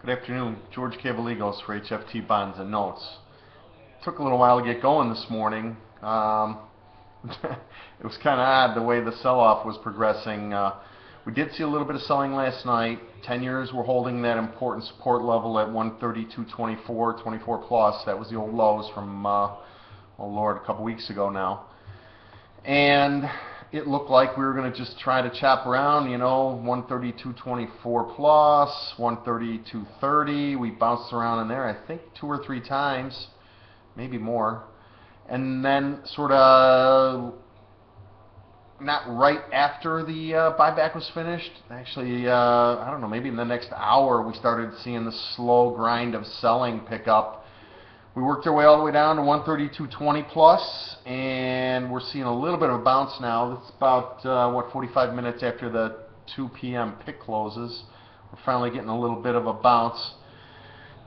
Good afternoon. George GCavaligos for HFT Bonds and Notes. Took a little while to get going this morning. It was kind of odd the way the sell-off was progressing. We did see a little bit of selling last night. 10-years were holding that important support level at 132.24, 24 plus. That was the old lows from, oh Lord, a couple weeks ago now. And it looked like we were going to just try to chop around, 132.24 plus, 132.30. We bounced around in there, I think, 2 or 3 times, maybe more. And then sort of not right after the buyback was finished. Actually, I don't know, maybe in the next hour we started seeing the slow grind of selling pick up. We worked our way all the way down to 132.20 plus, and we're seeing a little bit of a bounce now. It's about, 45 minutes after the 2 p.m. pick closes. We're finally getting a little bit of a bounce.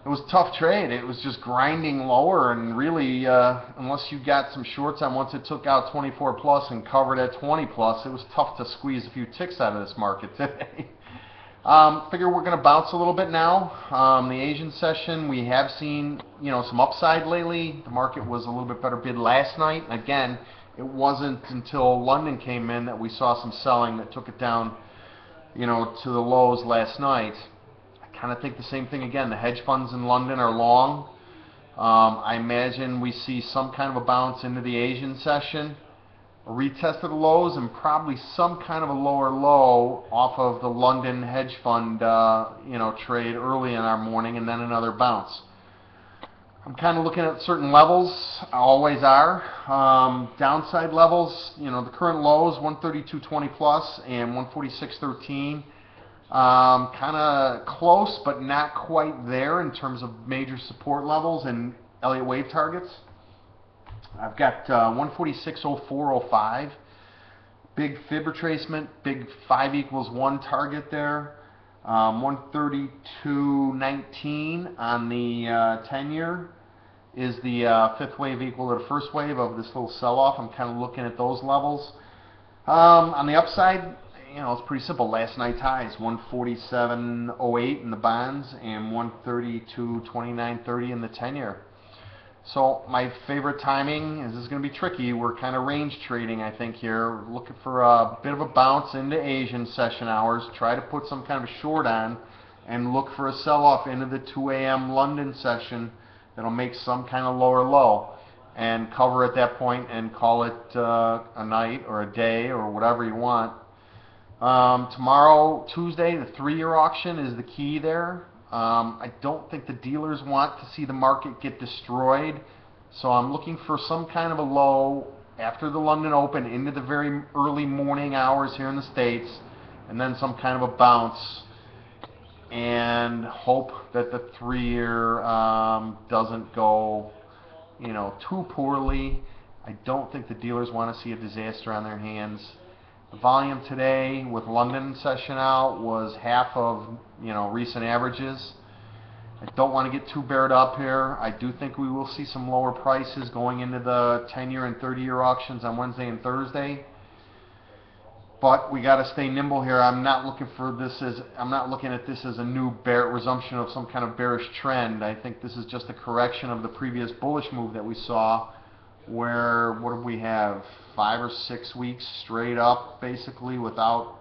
It was a tough trade. It was just grinding lower, and really, unless you got some shorts on once it took out 24 plus and covered at 20 plus, it was tough to squeeze a few ticks out of this market today. Figure we're going to bounce a little bit now. The Asian session, we have seen, some upside lately. The market was a little bit better bid last night. Again, it wasn't until London came in that we saw some selling that took it down, to the lows last night. I kind of think the same thing again. The hedge funds in London are long. I imagine we see some kind of a bounce into the Asian session, a retest of the lows, and probably some kind of a lower low off of the London hedge fund, trade early in our morning, and then another bounce. I'm kind of looking at certain levels, always are. Downside levels, the current lows, 132.20 plus and 146.13. Kind of close, but not quite there in terms of major support levels and Elliott wave targets. I've got 146.04.05, big fib retracement, big 5 equals 1 target there. 132.19 on the 10-year is the 5th wave equal to the 1st wave of this little sell-off. I'm kind of looking at those levels. On the upside, it's pretty simple. Last night's highs, 147.08 in the bonds and 132.29.30 in the 10-year. So my favorite timing is, this is going to be tricky. We're kind of range trading, I think, here. We're looking for a bit of a bounce into Asian session hours. Try to put some kind of a short on and look for a sell-off into the 2 a.m. London session that'll make some kind of lower low and cover at that point and call it a night or a day or whatever you want. Tomorrow, Tuesday, the 3-year auction is the key there. I don't think the dealers want to see the market get destroyed, so I'm looking for some kind of a low after the London Open into the very early morning hours here in the States, and then some kind of a bounce, and hope that the 3-year doesn't go too poorly. I don't think the dealers want to see a disaster on their hands. The volume today with London session out was half of recent averages. I don't want to get too bared up here. I do think we will see some lower prices going into the 10-year and 30-year auctions on Wednesday and Thursday. But we got to stay nimble here. I'm not looking at this as a new resumption of some kind of bearish trend. I think this is just a correction of the previous bullish move that we saw, where, what did we have, 5 or 6 weeks straight up basically without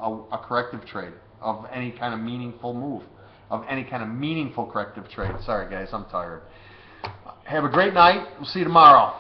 a corrective trade of any kind of meaningful move, of any kind of meaningful corrective trade. Sorry guys, I'm tired. Have a great night. We'll see you tomorrow.